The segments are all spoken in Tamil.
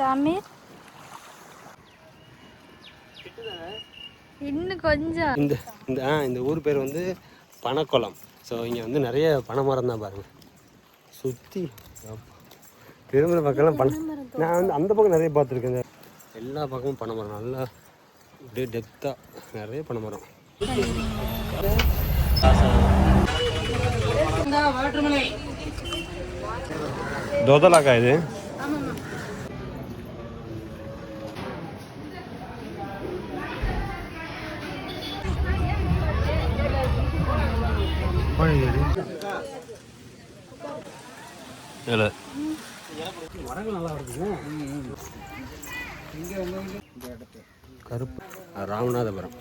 சாமீர் இன்னும் கொஞ்சம் இந்த இந்த இந்த ஊர் பேர் வந்து பனைக்குளம். ஸோ இங்கே வந்து நிறைய பனை மரம் தான் பாருங்கள் சுற்றி. திரும்புகிற பக்கம்லாம் நான் வந்து அந்த பக்கம் நிறைய பார்த்துருக்கேன். எல்லா பக்கமும் பனை மரம் நல்லா அப்படியே டெப்த்தாக நிறைய பனை மரம். தோதலாக்கா இது மரங்கள் நல்லா இருக்குங்க. கருப்பு ராமநாதபுரம்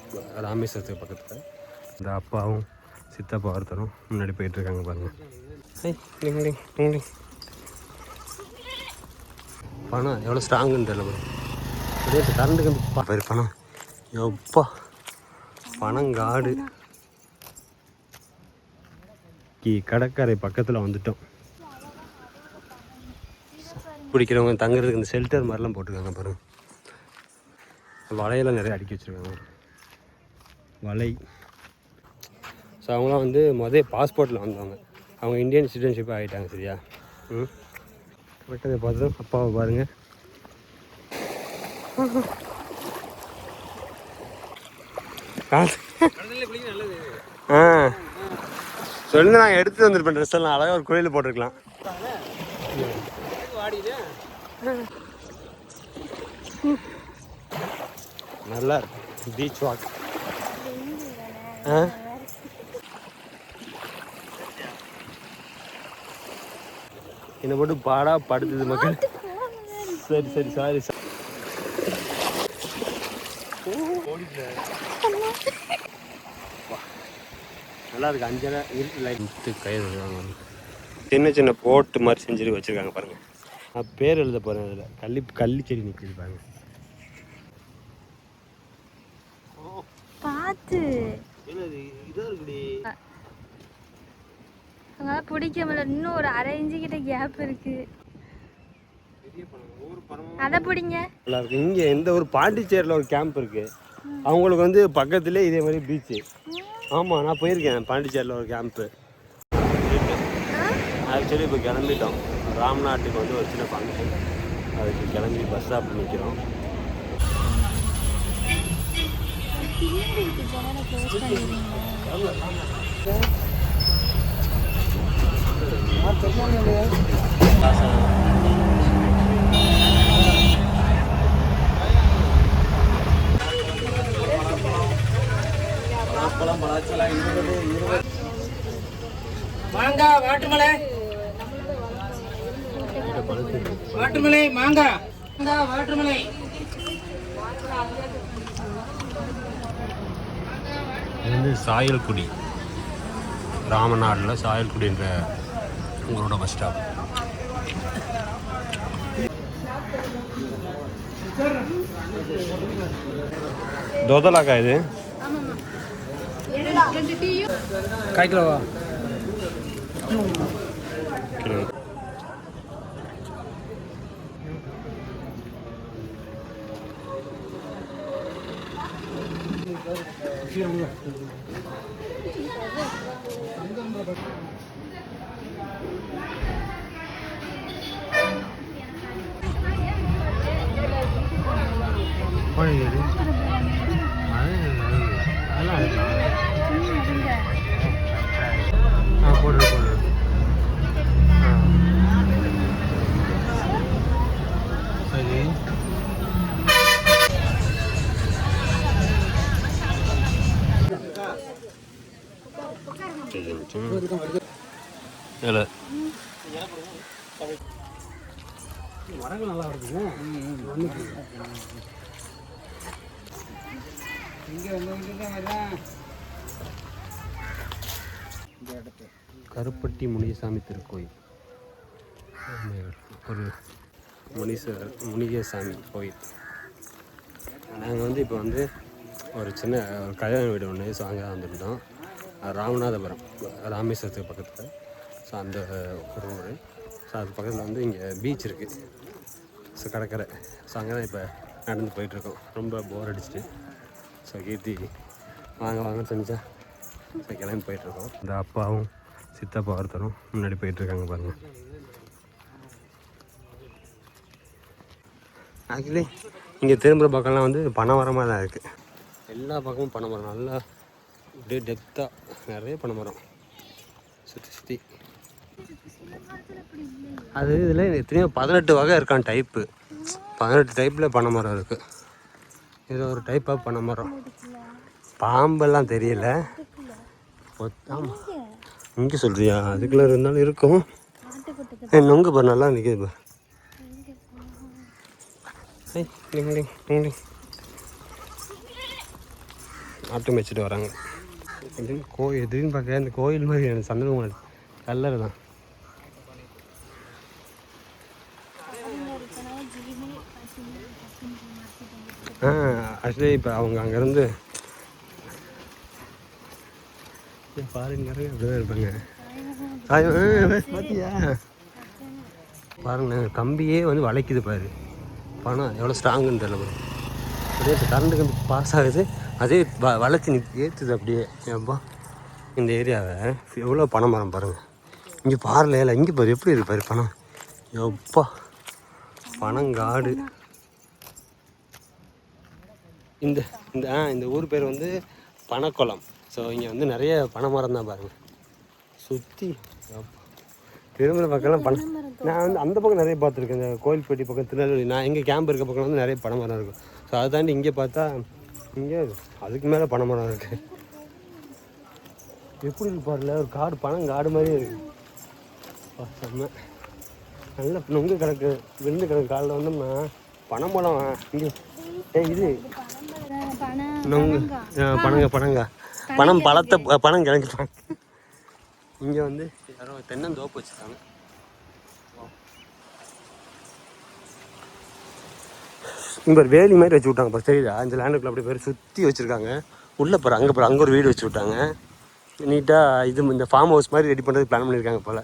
ராமேஸ்வரத்துக்கு பக்கத்தில் இந்த அப்பாவும் சித்தப்பா ஒருத்தரும் முன்னாடி போயிட்டுருக்காங்க பாருங்கள். பணம் எவ்வளோ ஸ்ட்ராங்குன்னு தெரியல பாருங்க. கரண்ட்டுக்கு வந்து பணம் எப்பா பனங்காடு. கடற்கரை பக்கத்தில் வந்துட்டோம். பிடிக்கிறவங்க தங்குறதுக்கு இந்த ஷெல்டர் மாதிரிலாம் போட்டிருக்காங்க பாருங்கள். வலையெல்லாம் நிறைய அடுக்கி வச்சுருக்காங்க வலை. ஸோ அவங்களாம் வந்து பாஸ்போர்ட்டில் வந்தவங்க. அவங்க இந்தியன் சிட்டிசன்ஷிப் ஆகிட்டாங்க. சரியா? பக்கத்தை பார்த்து அப்பாவை பாருங்கள். சொல்லி நாங்கள் எடுத்து வந்துருப்பேன். ட்ரெஸ் எல்லாம் அழகாக ஒரு கோயிலில் போட்டிருக்கலாம். நல்லா இருக்கும் பீச் வாக். என்னை போட்டு பாடா படுத்துது மக்கள். சரி சரி சாரி சார். நல்லா இருக்கு. அஞ்சரை இருட்டு கைது சின்ன சின்ன போட்டு மாதிரி செஞ்சுட்டு வச்சுருக்காங்க பாருங்கள். நான் பேர் எழுத போகிறேன். அதில் கள்ளி செடி நிற்கிது பாருங்க. பார்த்து பிடிக்க முடியல. இன்னும் ஒரு அரை இன்ச்சு கிட்ட கேப் இருக்கு. அதை பிடிங்க. நல்லா இருக்கு. இங்கே எந்த ஒரு பாண்டிச்சேரியில் ஒரு கேம்ப் இருக்கு. அவங்களுக்கு வந்து பக்கத்துலேயே இதே மாதிரி பீச்சு. ஆமாம், நான் போயிருக்கேன் பாண்டிச்சேரியில் ஒரு கேம்ப்பு. ஆக்சுவலி இப்போ கிளம்பிட்டோம். ராம்நாட்டுக்கு வந்து ஒரு சின்ன ஃபங்க்ஷன். அதுக்கு கிளம்பி பஸ் ஸ்டாப்பில் நிற்கிறோம். மாங்காய் வாட்டுமலை வாட்டுமலை மாங்காய் வாட்டுமலை. இது வந்து சாயல்குடி, ராமநாடில் சாயல்குடின்ற உங்களோட பஸ் ஸ்டாப். தோதலாக்கா இது காய் கிலோவா? கிலோ. போடு சரி. மரங்கள் நல்லா இருக்குங்க. கருப்பட்டி முனியசாமி திருக்கோயில். ஒரு முனிகசாமி கோயில். நாங்கள் வந்து இப்போ வந்து ஒரு சின்ன கல்யாண வீடு ஒன்று. ஸோ அங்கே வந்துருந்தோம். ராமநாதபுரம் ராமேஸ்வரத்துக்கு பக்கத்தில். ஸோ அந்த ஒரு ஊர். ஸோ அது பக்கத்தில் வந்து இங்கே பீச் இருக்குது. ஸோ கடற்கரை. ஸோ அங்கே தான் இப்போ நடந்து போயிட்டுருக்கோம். ரொம்ப போர் அடிச்சுட்டு. ஸோ கீர்த்தி வாங்கன்னு சொன்னிச்சா. ஸோ கிளம்பி போயிட்டுருக்கோம். இந்த அப்பாவும் சித்தப்பா ஒருத்தரும் முன்னாடி போயிட்டுருக்காங்க பாருங்கள். ஆக்சுவலி இங்கே திரும்புகிற பக்கம்லாம் வந்து பனைமரமாக தான் இருக்குது. எல்லா பக்கமும் பனைமரம், நல்லா அப்படியே டெப்த்தாக நிறைய பனைமரம் சுற்றி சுற்றி. அது இதில் எத்தனையோ 18 வகை இருக்கான் டைப்பு. 18 டைப்பில் பனைமரம் இருக்குது. இதில் ஒரு டைப்பாக பனைமரம். பாம்பெல்லாம் தெரியல. ஆமாம் இங்கே சொல்கிறியா? அதுக்குள்ளே இருந்தாலும் இருக்கும். நொங்கு பாரு நல்லா நிற்கிது பாரு. ஆட்டு மேய்ச்சிட்டு வராங்க. கோயில் எதுன்னு பார்க்க இந்த கோயில் மாதிரி எனக்கு சந்தனம் கல்லறை தான். ஆக்சுவலி இப்போ அவங்க அங்கேருந்து பாருங்க அப்படிதான் இருப்பாங்க. பார்த்தியா பாருங்க, கம்பியே வந்து வளைக்குது பாரு. பணம் எவ்வளோ ஸ்ட்ராங்குன்னு தெரியல பாரு. அப்படியே கரண்ட்டு கம்பி பாஸ் ஆகுது, அதே வளைச்சி ஏற்றுது அப்படியே. ஏப்பா இந்த ஏரியாவை எவ்வளோ பனை மரம் பாருங்கள். இங்கே பாருல இல்லை, இங்கே பாரு எப்படி இருக்கு பாரு பணம். எப்பா பனங்காடு. இந்த இந்த இந்த ஊர் பேர் வந்து பனைக்குளம். ஸோ இங்கே வந்து நிறைய பனை மரம் தான் பாருங்கள் சுற்றி. திருமண பக்கம்லாம் நான் வந்து அந்த பக்கம் நிறைய பார்த்துருக்கேன். இந்த கோயில்பட்டி பக்கம், திருநெல்வேலி, நான் எங்கள் கேம்ப் இருக்க பக்கம் வந்து நிறைய பனை மரம் இருக்கும். ஸோ அதை தாண்டி இங்கே பார்த்தா இங்கே அதுக்கு மேலே பனை மரம் இருக்குது. எப்படி இருக்கு பாருல, ஒரு காடு பனங்காடு மாதிரியே இருக்குது. செம்ம நல்ல நொங்கு கிடக்கு, விருந்து கிடக்கு. காலில் வந்தோம்னா பனைமரம் இங்கே இது நொங்கு பனங்க பனம் பழத்தை பனம் கிடக்குறாங்க. இங்கே வந்து யாரோ தென்னந்தோப்பு வச்சுருக்காங்க. இங்கே ஒரு வேலி மாதிரி வச்சு விட்டாங்க. இப்போ தெரியுதா? இந்த லேண்டுக்குள்ள அப்படி பேர் சுற்றி வச்சுருக்காங்க. உள்ளே போகிற அங்கே ஒரு வீடு வச்சு விட்டாங்க நீட்டாக. இது இந்த ஃபார்ம் ஹவுஸ் மாதிரி ரெடி பண்ணுறது பிளான் பண்ணியிருக்காங்க போல்.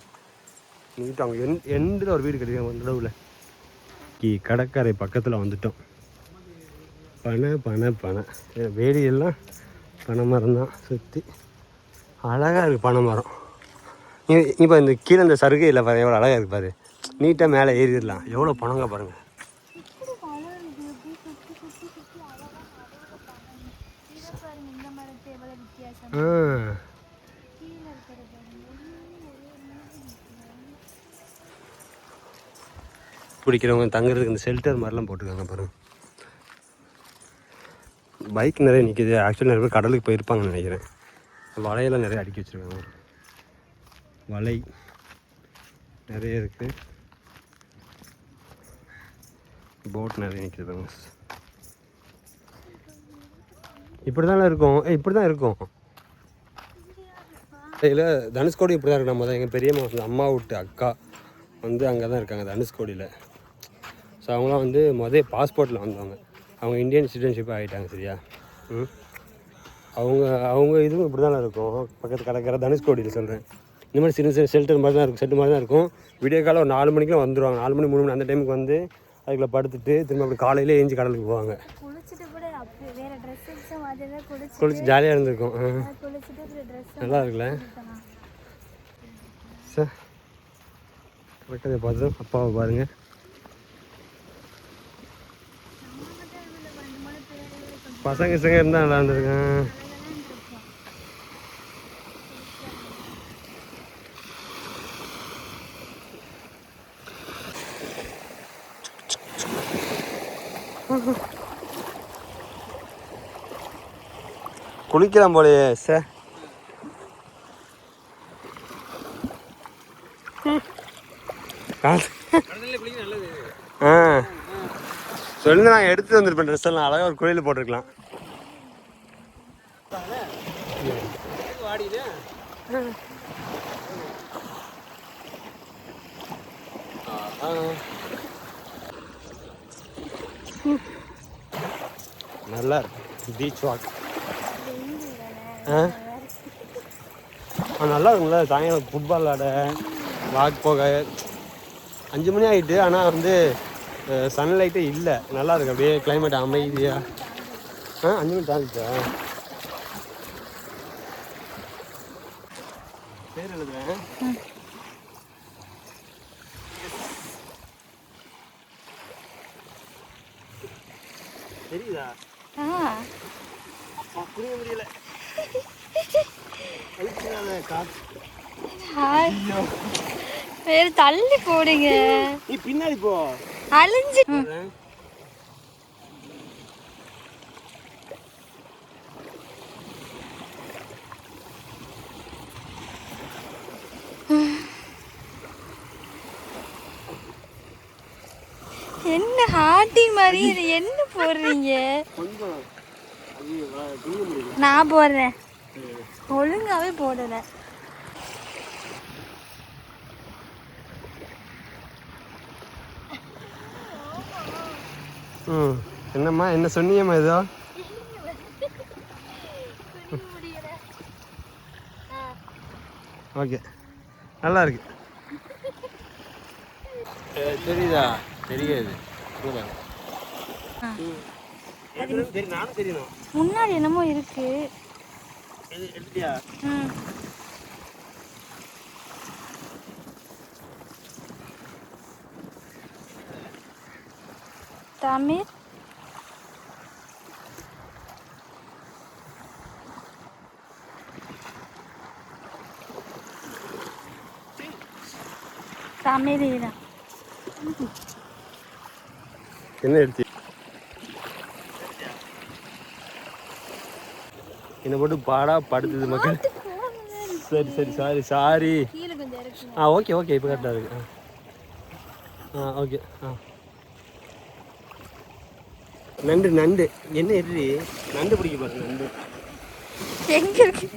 நீட்டாக அவங்க எண்டில் ஒரு வீடு கட்டிருக்காங்க நடுவில். கடற்கரை பக்கத்தில் வந்துட்டோம். பனை வேலியெல்லாம் பனை மரம் தான் சுற்றி. அழகாக இருக்குது பனை மரம். இப்போ இந்த கீழே இந்த சருகையில் பாரு எவ்வளோ அழகாக இருக்குது பாரு. நீட்டாக மேலே ஏறிடலாம். எவ்வளோ பணங்க பாருங்கள். பிடிக்கிறவங்க தங்குறதுக்கு இந்த ஷெல்டர் மாதிரிலாம் போட்டுருக்காங்க பாருங்கள். பைக் நிறைய நிற்கிது. ஆக்சுவலி நிறைய பேர் கடலுக்கு போயிருப்பாங்கன்னு நினைக்கிறேன். வலையெல்லாம் நிறைய அடுக்கி வச்சுருக்காங்க. வலை நிறைய இருக்குது. போட் நிறைய நிற்கிது. இப்படி தான் இருக்கும். இப்படி தான் இருக்கும். இதில் தனுஷ்கோடி இப்படி தான் இருக்கு. நம்ம தான் எங்கள் பெரியம்மா வந்து அம்மா விட்டு அக்கா வந்து அங்கே தான் இருக்காங்க தனுஷ்கோடியில். ஸோ அவங்களாம் வந்து பாஸ்போர்ட்டில் வந்தவங்க. அவங்க இந்தியன் சிட்டிசன்ஷிப் ஆகிட்டாங்க. சரியா? அவங்க இதுவும் இப்படி தான் இருக்கும். பக்கத்து கடற்கரை தனுஷ்கோடியில் சொல்கிறேன். இந்த மாதிரி சின்ன ஷெல்டர் மாதிரி தான் இருக்கும். ஷெல்டர் மாதிரி தான் இருக்கும். விடிய காலம் ஒரு 4 மணிக்கெலாம் வந்துடுவாங்க. 4 மணி 3 மணி அந்த டைமுக்கு வந்து அதுக்குள்ளே படுத்துட்டு திரும்ப அப்படி காலையிலே ஏஞ்சி கடலுக்கு போவாங்க. குளிச்சு ஜாலியாக இருந்திருக்கும். நல்லா இருக்குல்ல சார்? கரெக்டாக பார்த்து அப்பாவை பாருங்கள். பசங்க இருந்தால் நல்லா இருந்திருக்கேன். குளிக்கலாம் போலையே சார். சொல்லி நான் எடுத்து வந்துருப்பேன். ட்ரெஸ் எல்லாம் அழகாக ஒரு கோயிலில் போட்டிருக்கலாம். நல்லா இருக்கு பீச் வாக். நல்லா இருக்குங்களா? சாயங்காலம் ஃபுட்பால் விளாட வாக் போக 5 மணி ஆகிட்டு. ஆனால் வந்து சன்லைட்டே இல்லை, நல்லா இருக்கு அப்படியே கிளைமேட் அமைதியா. 5 மணி தாண்டிச்சா? பேர் எழுதுறேன். தெரியுதா? புரிய முடியல. வேற தள்ளி போடுங்க. நீ பின்னாடி போ. அழிஞ்சு என்ன ஹார்ட்டி மாதிரி இது என்ன போடுறீங்க? நான் போடுறேன், ஒழுங்காவே போடல. என்னம்மா என்ன சொன்னியம்மா? ஏதோ ஓகே, நல்லா இருக்கு. தெரியுதா? தெரியாது. நானும் தெரியணும். முன்னாடி என்னமோ இருக்கு. தமிழ் தமிழ் என்ன எடுத்து என்ன போட்டு பாடா படுத்துது மக்கள். சரி சரி, சாரி சாரி. ஓகே ஓகே, இப்போ கரெக்டாக இருக்கு. ஓகே. நண்டு நண்டு என்ன எரி நண்டு பிடிக்க பாருங்க. நண்டு எங்க இருக்கு?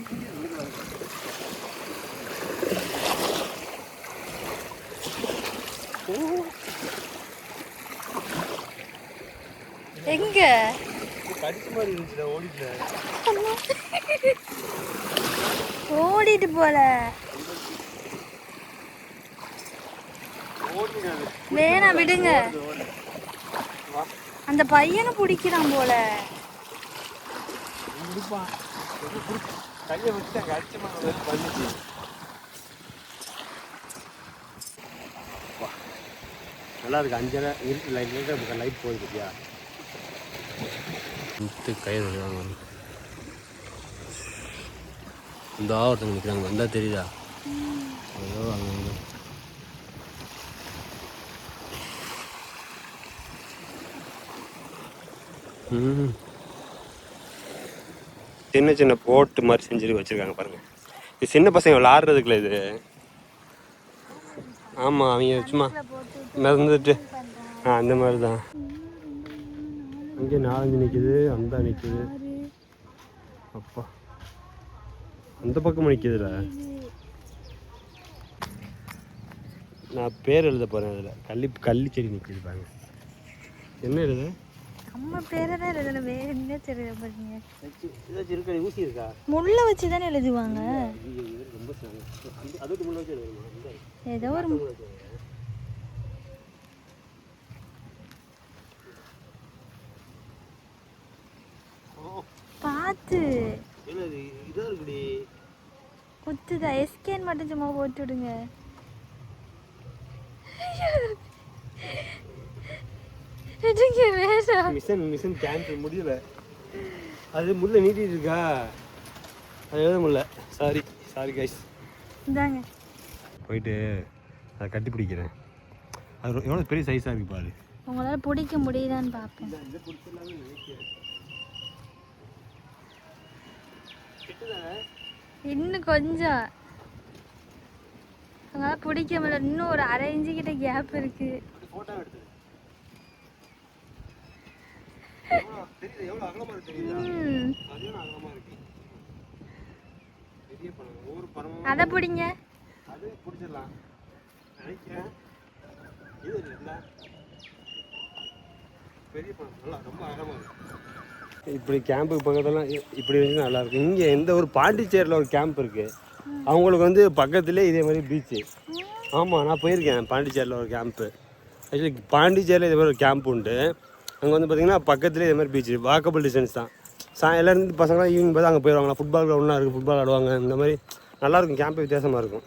எங்க கடிச்சு மாதிரி இருந்துச்சுல, ஓடிட்டு போல. வேணா விடுங்க, அந்த பையனை பிடிக்கிறான் போல. கையை வச்சு கடிச்ச மாதிரி பண்ணிச்சு. நல்லா இருக்கு. 5:30 இருக்கு. லைட் லைட் போகுது பத்தியா? கயிறு இந்த ஒருத்தங்க நிற்கிறாங்க, வந்தா தெரியுதா? ஐயோ அங்கே சின்ன சின்ன போட்டு மாதிரி செஞ்சு வச்சிருக்காங்க பாருங்க. இது சின்ன பசங்க விளாடுறதுக்குள்ள இது. ஆமாம், அவங்க சும்மா மிதந்துட்டு அந்த மாதிரி தான். அங்கே 4-5 நிற்கிது, அந்த நிற்கிது. அப்பா அந்த பக்கம் நிற்கிதுல. நான் பேர் எழுத போகிறேன் அதில். கள்ளி செடி நிற்கிது பாருங்க. என்ன எழுது? அம்மா பேரை தான் எழுதல, வேற என்ன தெரியல பாருங்க. ஏதாச்சும் இருக்கா? ஊசி இருக்கா? முள்ள வச்சு தானே எழுதுவாங்க. ரொம்ப அதுக்கு முள்ள வச்சு எழுதுமா? ஏதோ ஒரு பார்த்து குத்துதா. எஸ்கேன் மட்டும் சும்மா போட்டு விடுங்க. மிஷன் கேன்சல் முடியல. அது முள்ள நீட்டிட்டு இருக்கா, அது எழுத முடியல. Sorry sorry guys. இந்தாங்க போயிட்டு அதை கட்டி பிடிக்கிறேன். அது எவ்வளோ பெரிய சைஸாக இருக்கு பாரு. உங்களால் பிடிக்க முடியுதான்னு பார்ப்பேன். இன்னும் கொஞ்சம் உங்களால் பிடிக்க முடியல. இன்னும் ஒரு 1/2 இன்ச்சு கிட்ட கேப் இருக்கு. அதை பிடிங்க. இப்படி கேம்புக்கு பக்கத்துலாம் இப்படி இருந்துச்சு நல்லா இருக்கும். இங்கே எந்த ஒரு பாண்டிச்சேரியில் ஒரு கேம்ப் இருக்குது, அவங்களுக்கு வந்து பக்கத்துலேயே இதே மாதிரி பீச்சு. ஆமாம், நான் போயிருக்கேன் பாண்டிச்சேரியில் ஒரு கேம்ப்பு. ஆக்சுவலி பாண்டிச்சேரியில் இதே மாதிரி ஒரு கேம்ப் உண்டு. அங்கே வந்து பார்த்திங்கன்னா பக்கத்துலேயே இதே மாதிரி பீச் வாக்கபிள் டிஸ்டன்ஸ் தான். எல்லோரும் பசங்களாம் ஈவினிங் பார்த்து அங்கே போயிடுவாங்களா, ஃபுட்பால் கிரவுண்ட்லாம் இருக்குது, ஃபுட்பால் ஆடுவாங்க. இந்த மாதிரி நல்லாயிருக்கும், கேம்ப் வித்தியாசமாக இருக்கும்.